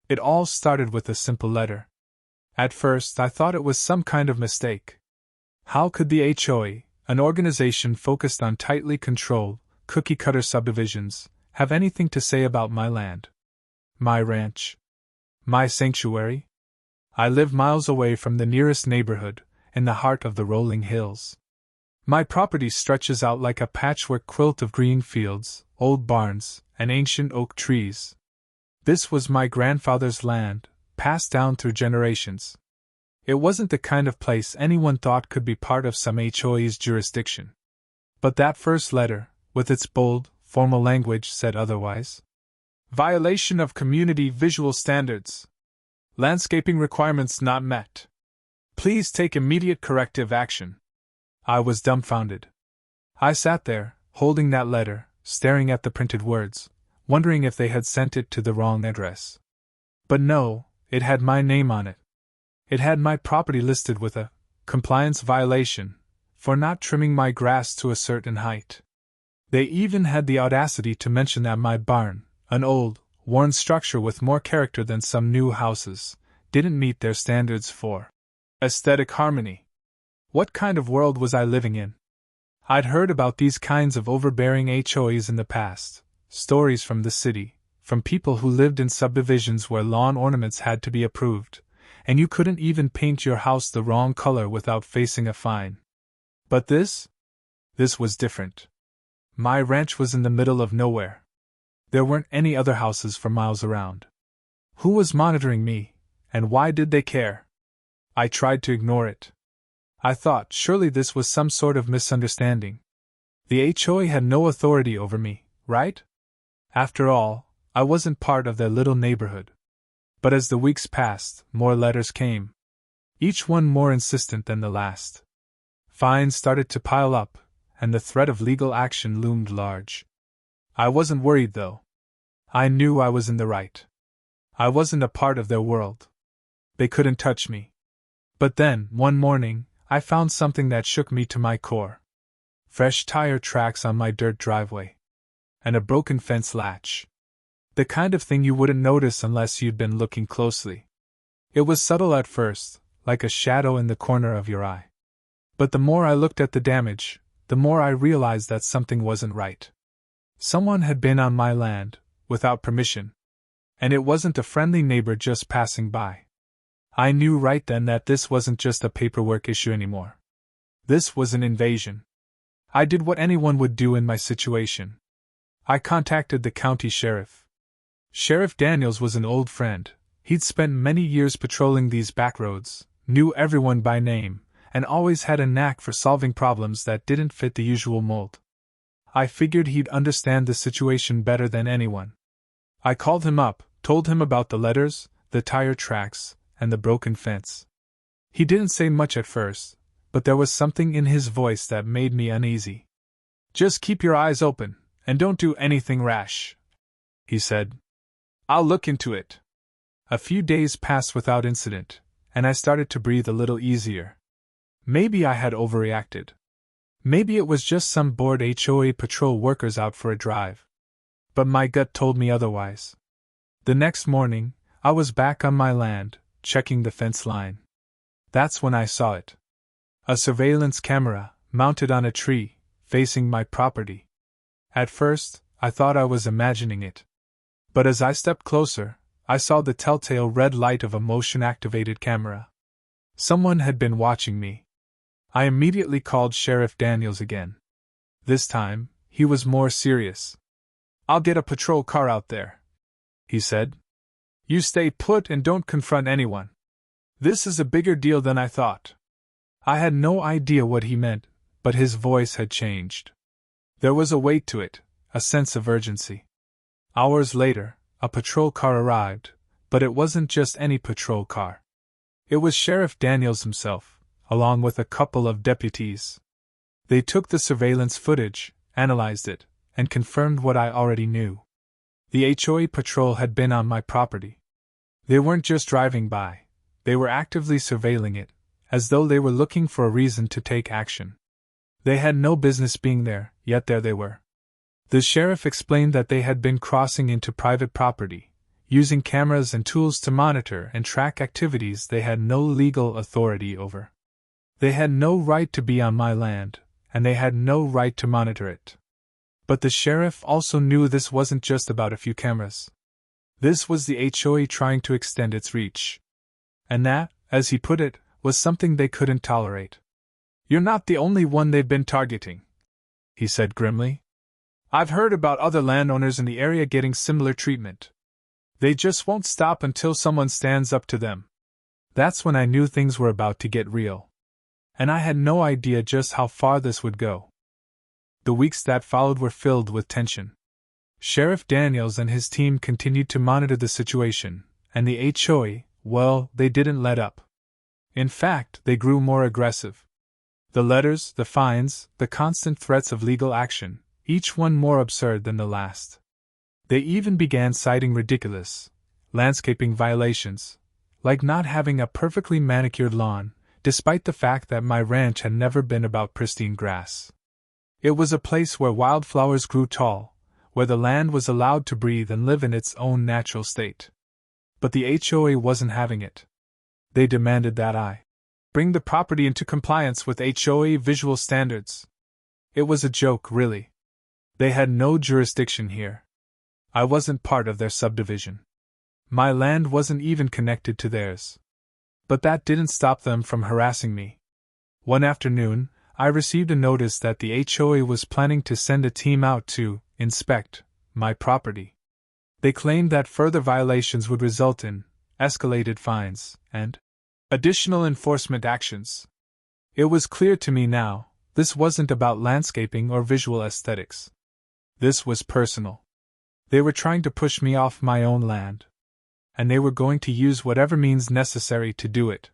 It all started with a simple letter. At first, I thought it was some kind of mistake. How could the HOA, an organization focused on tightly controlled, cookie-cutter subdivisions, have anything to say about my land? My ranch? My sanctuary? I live miles away from the nearest neighborhood, in the heart of the rolling hills. My property stretches out like a patchwork quilt of green fields, old barns, and ancient oak trees. This was my grandfather's land, passed down through generations. It wasn't the kind of place anyone thought could be part of some HOA's jurisdiction. But that first letter, with its bold, formal language, said otherwise. Violation of community visual standards. Landscaping requirements not met. Please take immediate corrective action. I was dumbfounded. I sat there, holding that letter, staring at the printed words, wondering if they had sent it to the wrong address. But no, it had my name on it. It had my property listed with a compliance violation for not trimming my grass to a certain height. They even had the audacity to mention that my barn, an old, worn structure with more character than some new houses, didn't meet their standards for aesthetic harmony. What kind of world was I living in? I'd heard about these kinds of overbearing HOAs in the past, stories from the city, from people who lived in subdivisions where lawn ornaments had to be approved, and you couldn't even paint your house the wrong color without facing a fine. But this was different. My ranch was in the middle of nowhere. There weren't any other houses for miles around. Who was monitoring me, and why did they care? I tried to ignore it. I thought surely this was some sort of misunderstanding. The HOA had no authority over me, right? After all, I wasn't part of their little neighborhood. But as the weeks passed, more letters came. Each one more insistent than the last. Fines started to pile up, and the threat of legal action loomed large. I wasn't worried, though. I knew I was in the right. I wasn't a part of their world. They couldn't touch me. But then, one morning, I found something that shook me to my core. Fresh tire tracks on my dirt driveway. And a broken fence latch. The kind of thing you wouldn't notice unless you'd been looking closely. It was subtle at first, like a shadow in the corner of your eye. But the more I looked at the damage, the more I realized that something wasn't right. Someone had been on my land, without permission. And it wasn't a friendly neighbor just passing by. I knew right then that this wasn't just a paperwork issue anymore. This was an invasion. I did what anyone would do in my situation. I contacted the county sheriff. Sheriff Daniels was an old friend. He'd spent many years patrolling these back roads, knew everyone by name, and always had a knack for solving problems that didn't fit the usual mold. I figured he'd understand the situation better than anyone. I called him up, told him about the letters, the tire tracks, and the broken fence. He didn't say much at first, but there was something in his voice that made me uneasy. Just keep your eyes open, and don't do anything rash, he said. I'll look into it. A few days passed without incident, and I started to breathe a little easier. Maybe I had overreacted. Maybe it was just some bored HOA patrol workers out for a drive. But my gut told me otherwise. The next morning, I was back on my land, checking the fence line. That's when I saw it. A surveillance camera, mounted on a tree, facing my property. At first, I thought I was imagining it. But as I stepped closer, I saw the telltale red light of a motion-activated camera. Someone had been watching me. I immediately called Sheriff Daniels again. This time, he was more serious. I'll get a patrol car out there, he said. You stay put and don't confront anyone. This is a bigger deal than I thought. I had no idea what he meant, but his voice had changed. There was a weight to it, a sense of urgency. Hours later, a patrol car arrived, but it wasn't just any patrol car. It was Sheriff Daniels himself, along with a couple of deputies. They took the surveillance footage, analyzed it, and confirmed what I already knew. The HOA patrol had been on my property. They weren't just driving by, they were actively surveilling it, as though they were looking for a reason to take action. They had no business being there, yet there they were. The sheriff explained that they had been crossing into private property, using cameras and tools to monitor and track activities they had no legal authority over. They had no right to be on my land, and they had no right to monitor it. But the sheriff also knew this wasn't just about a few cameras. This was the HOA trying to extend its reach. And that, as he put it, was something they couldn't tolerate. "You're not the only one they've been targeting," he said grimly. "I've heard about other landowners in the area getting similar treatment. They just won't stop until someone stands up to them." That's when I knew things were about to get real. And I had no idea just how far this would go. The weeks that followed were filled with tension. Sheriff Daniels and his team continued to monitor the situation, and the HOA, well, they didn't let up. In fact, they grew more aggressive. The letters, the fines, the constant threats of legal action, each one more absurd than the last. They even began citing ridiculous landscaping violations, like not having a perfectly manicured lawn, despite the fact that my ranch had never been about pristine grass. It was a place where wildflowers grew tall, where the land was allowed to breathe and live in its own natural state. But the HOA wasn't having it. They demanded that I bring the property into compliance with HOA visual standards. It was a joke, really. They had no jurisdiction here. I wasn't part of their subdivision. My land wasn't even connected to theirs. But that didn't stop them from harassing me. One afternoon, I received a notice that the HOA was planning to send a team out to inspect my property. They claimed that further violations would result in escalated fines and additional enforcement actions. It was clear to me now, this wasn't about landscaping or visual aesthetics. This was personal. They were trying to push me off my own land. And they were going to use whatever means necessary to do it.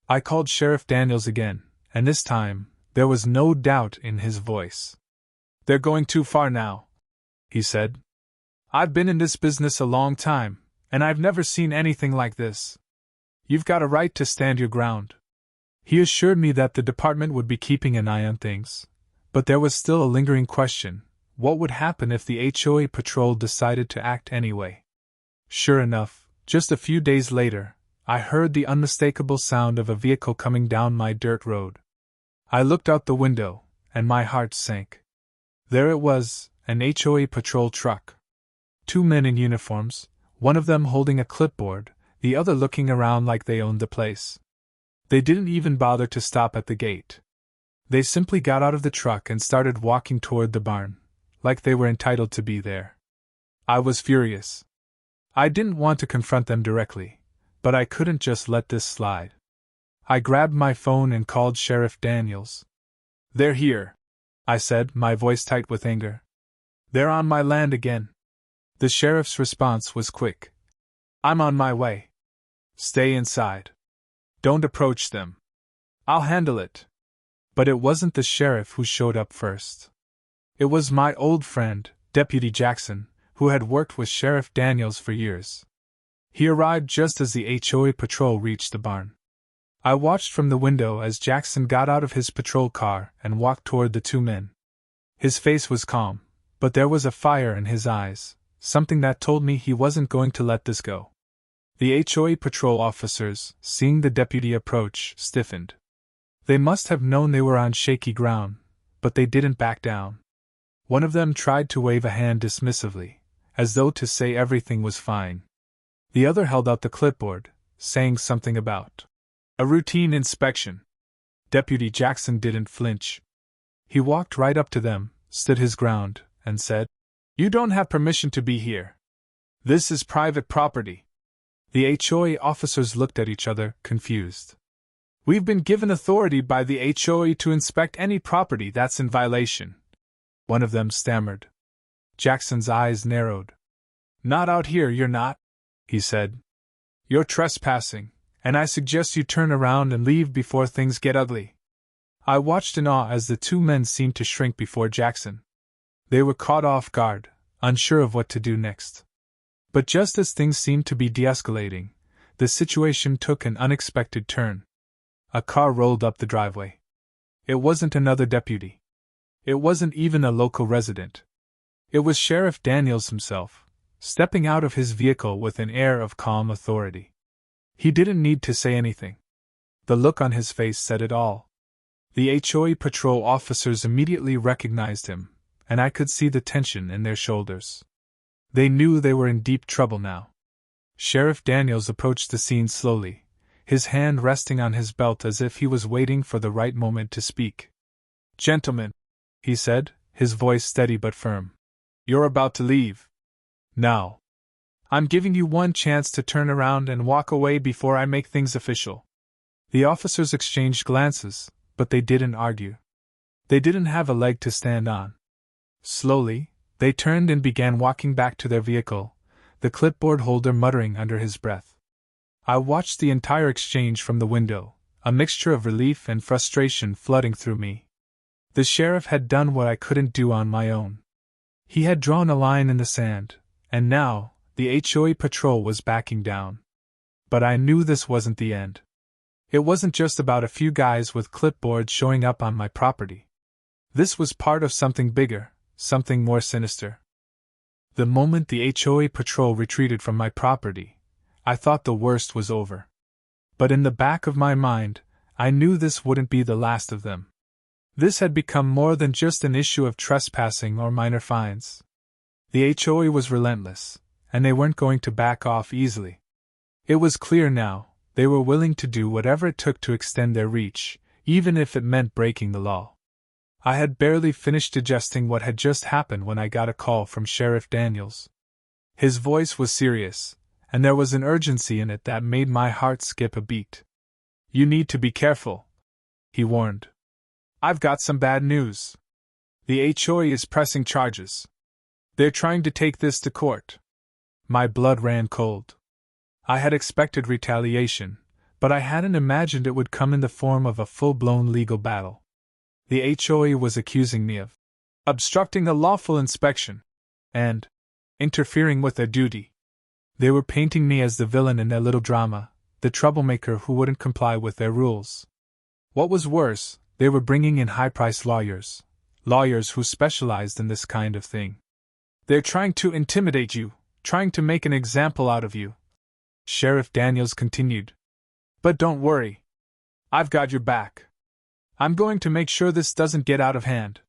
I called Sheriff Daniels again, and this time, there was no doubt in his voice. "They're going too far now," he said. "I've been in this business a long time, and I've never seen anything like this. You've got a right to stand your ground." He assured me that the department would be keeping an eye on things, but there was still a lingering question: what would happen if the HOA patrol decided to act anyway? Sure enough, just a few days later, I heard the unmistakable sound of a vehicle coming down my dirt road. I looked out the window, and my heart sank. There it was, an HOA patrol truck. 2 men in uniforms, one of them holding a clipboard, the other looking around like they owned the place. They didn't even bother to stop at the gate. They simply got out of the truck and started walking toward the barn, like they were entitled to be there. I was furious. I didn't want to confront them directly, but I couldn't just let this slide. I grabbed my phone and called Sheriff Daniels. "They're here," I said, my voice tight with anger. "They're on my land again." The sheriff's response was quick. "I'm on my way. Stay inside. Don't approach them. I'll handle it." But it wasn't the sheriff who showed up first. It was my old friend, Deputy Jackson, who had worked with Sheriff Daniels for years. He arrived just as the HOA patrol reached the barn. I watched from the window as Jackson got out of his patrol car and walked toward the 2 men. His face was calm, but there was a fire in his eyes, something that told me he wasn't going to let this go. The HOA patrol officers, seeing the deputy approach, stiffened. They must have known they were on shaky ground, but they didn't back down. One of them tried to wave a hand dismissively, as though to say everything was fine. The other held out the clipboard, saying something about a routine inspection. Deputy Jackson didn't flinch. He walked right up to them, stood his ground, and said, "You don't have permission to be here. This is private property." The HOA officers looked at each other, confused. "We've been given authority by the HOA to inspect any property that's in violation," one of them stammered. Jackson's eyes narrowed. "Not out here, you're not," he said. "You're trespassing, and I suggest you turn around and leave before things get ugly." I watched in awe as the 2 men seemed to shrink before Jackson. They were caught off guard, unsure of what to do next. But just as things seemed to be de-escalating, the situation took an unexpected turn. A car rolled up the driveway. It wasn't another deputy. It wasn't even a local resident. It was Sheriff Daniels himself, stepping out of his vehicle with an air of calm authority. He didn't need to say anything. The look on his face said it all. The HOA patrol officers immediately recognized him, and I could see the tension in their shoulders. They knew they were in deep trouble now. Sheriff Daniels approached the scene slowly, his hand resting on his belt as if he was waiting for the right moment to speak. "Gentlemen," he said, his voice steady but firm. "You're about to leave. Now. I'm giving you one chance to turn around and walk away before I make things official." The officers exchanged glances, but they didn't argue. They didn't have a leg to stand on. Slowly, they turned and began walking back to their vehicle, the clipboard holder muttering under his breath. I watched the entire exchange from the window, a mixture of relief and frustration flooding through me. The sheriff had done what I couldn't do on my own. He had drawn a line in the sand, and now, the HOA patrol was backing down. But I knew this wasn't the end. It wasn't just about a few guys with clipboards showing up on my property. This was part of something bigger, something more sinister. The moment the HOA patrol retreated from my property, I thought the worst was over. But in the back of my mind, I knew this wouldn't be the last of them. This had become more than just an issue of trespassing or minor fines. The HOA was relentless, and they weren't going to back off easily. It was clear now, they were willing to do whatever it took to extend their reach, even if it meant breaking the law. I had barely finished digesting what had just happened when I got a call from Sheriff Daniels. His voice was serious, and there was an urgency in it that made my heart skip a beat. "You need to be careful," he warned. "I've got some bad news. The HOA is pressing charges. They're trying to take this to court." My blood ran cold. I had expected retaliation, but I hadn't imagined it would come in the form of a full-blown legal battle. The HOA was accusing me of obstructing a lawful inspection and interfering with their duty. They were painting me as the villain in their little drama, the troublemaker who wouldn't comply with their rules. What was worse, they were bringing in high-priced lawyers who specialized in this kind of thing. "They're trying to intimidate you, trying to make an example out of you," Sheriff Daniels continued. "But don't worry. I've got your back. I'm going to make sure this doesn't get out of hand."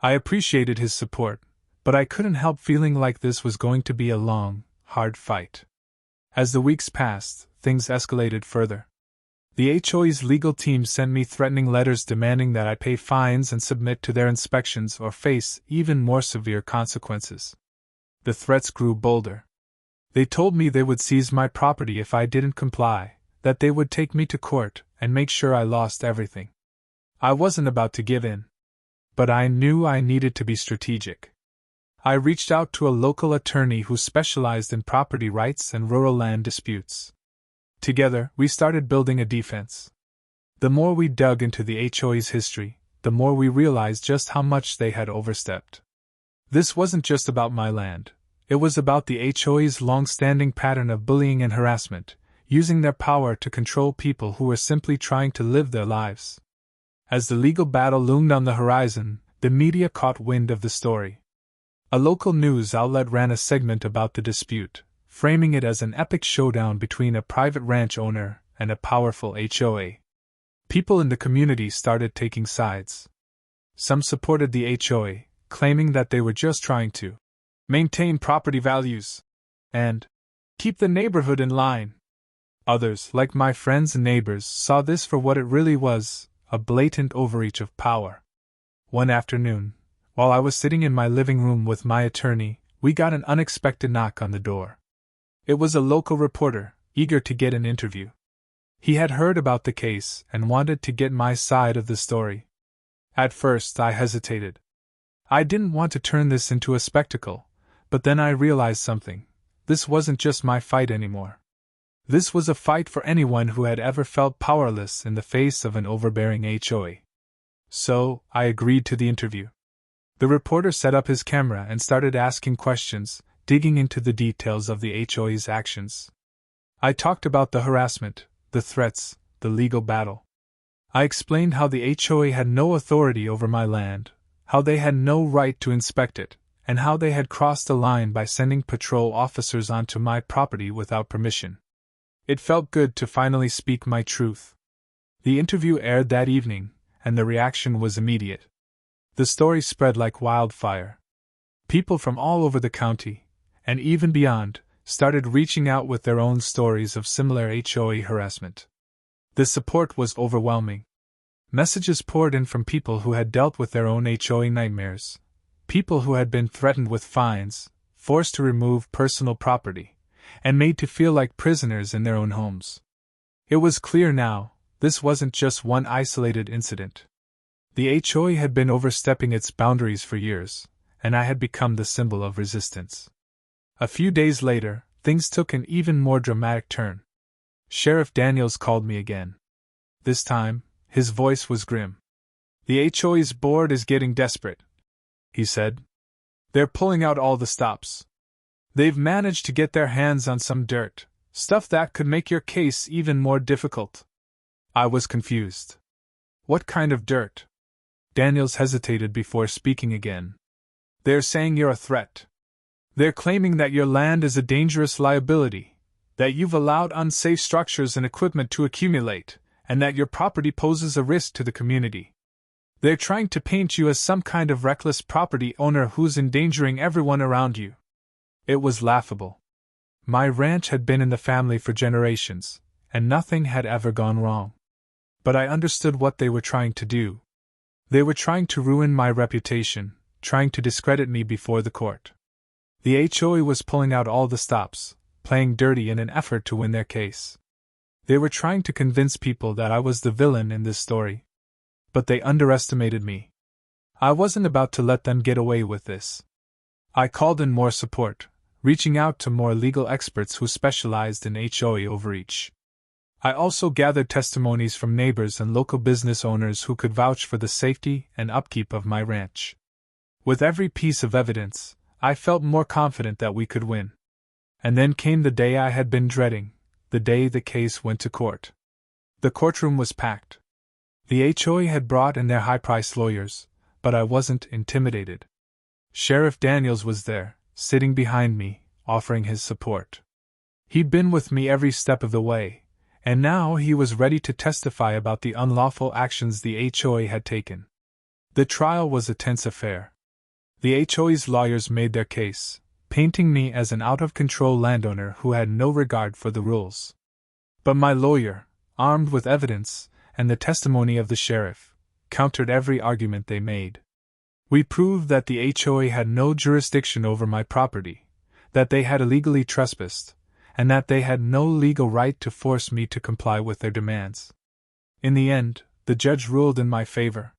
I appreciated his support, but I couldn't help feeling like this was going to be a long, hard fight. As the weeks passed, things escalated further. The HOA's legal team sent me threatening letters demanding that I pay fines and submit to their inspections or face even more severe consequences. The threats grew bolder. They told me they would seize my property if I didn't comply, that they would take me to court and make sure I lost everything. I wasn't about to give in. But I knew I needed to be strategic. I reached out to a local attorney who specialized in property rights and rural land disputes. Together, we started building a defense. The more we dug into the HOA's history, the more we realized just how much they had overstepped. This wasn't just about my land. It was about the HOA's long-standing pattern of bullying and harassment, using their power to control people who were simply trying to live their lives. As the legal battle loomed on the horizon, the media caught wind of the story. A local news outlet ran a segment about the dispute, framing it as an epic showdown between a private ranch owner and a powerful HOA. People in the community started taking sides. Some supported the HOA, claiming that they were just trying to maintain property values and keep the neighborhood in line. Others, like my friends and neighbors, saw this for what it really was, a blatant overreach of power. One afternoon, while I was sitting in my living room with my attorney, we got an unexpected knock on the door. It was a local reporter, eager to get an interview. He had heard about the case and wanted to get my side of the story. At first, I hesitated. I didn't want to turn this into a spectacle, but then I realized something. This wasn't just my fight anymore. This was a fight for anyone who had ever felt powerless in the face of an overbearing HOA. So, I agreed to the interview. The reporter set up his camera and started asking questions, digging into the details of the HOA's actions. I talked about the harassment, the threats, the legal battle. I explained how the HOA had no authority over my land, how they had no right to inspect it, and how they had crossed the line by sending patrol officers onto my property without permission. It felt good to finally speak my truth. The interview aired that evening, and the reaction was immediate. The story spread like wildfire. People from all over the county, and even beyond, started reaching out with their own stories of similar HOA harassment. The support was overwhelming. Messages poured in from people who had dealt with their own HOA nightmares, people who had been threatened with fines, forced to remove personal property, and made to feel like prisoners in their own homes. It was clear now, this wasn't just one isolated incident. The HOA had been overstepping its boundaries for years, and I had become the symbol of resistance. A few days later, things took an even more dramatic turn. Sheriff Daniels called me again. This time, his voice was grim. "The HOA's board is getting desperate," he said. "They're pulling out all the stops. They've managed to get their hands on some dirt, stuff that could make your case even more difficult." I was confused. "What kind of dirt?" Daniels hesitated before speaking again. "They're saying you're a threat. They're claiming that your land is a dangerous liability, that you've allowed unsafe structures and equipment to accumulate, and that your property poses a risk to the community. They're trying to paint you as some kind of reckless property owner who's endangering everyone around you." It was laughable. My ranch had been in the family for generations, and nothing had ever gone wrong. But I understood what they were trying to do. They were trying to ruin my reputation, trying to discredit me before the court. The HOA was pulling out all the stops, playing dirty in an effort to win their case. They were trying to convince people that I was the villain in this story. But they underestimated me. I wasn't about to let them get away with this. I called in more support, reaching out to more legal experts who specialized in HOA overreach. I also gathered testimonies from neighbors and local business owners who could vouch for the safety and upkeep of my ranch. With every piece of evidence, I felt more confident that we could win. And then came the day I had been dreading, the day the case went to court. The courtroom was packed. The HOA had brought in their high-priced lawyers, but I wasn't intimidated. Sheriff Daniels was there, sitting behind me, offering his support. He'd been with me every step of the way, and now he was ready to testify about the unlawful actions the HOA had taken. The trial was a tense affair. The HOA's lawyers made their case, painting me as an out-of-control landowner who had no regard for the rules. But my lawyer, armed with evidence, and the testimony of the sheriff, countered every argument they made. We proved that the HOA had no jurisdiction over my property, that they had illegally trespassed, and that they had no legal right to force me to comply with their demands. In the end, the judge ruled in my favor.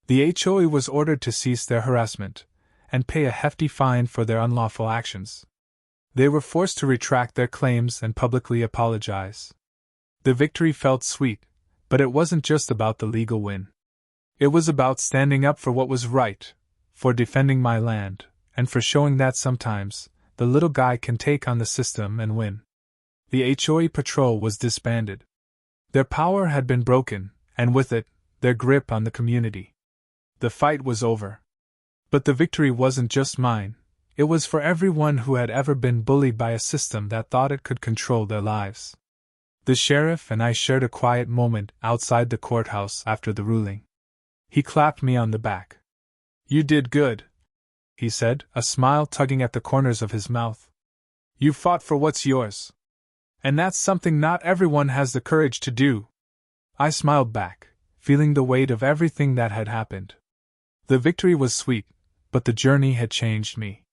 The HOA was ordered to cease their harassment, and pay a hefty fine for their unlawful actions. They were forced to retract their claims and publicly apologize. The victory felt sweet, but it wasn't just about the legal win. It was about standing up for what was right, for defending my land, and for showing that sometimes, the little guy can take on the system and win. The HOA patrol was disbanded. Their power had been broken, and with it, their grip on the community. The fight was over. But the victory wasn't just mine, it was for everyone who had ever been bullied by a system that thought it could control their lives. The sheriff and I shared a quiet moment outside the courthouse after the ruling. He clapped me on the back. "You did good," he said, a smile tugging at the corners of his mouth. "You fought for what's yours. And that's something not everyone has the courage to do." I smiled back, feeling the weight of everything that had happened. The victory was sweet, but the journey had changed me.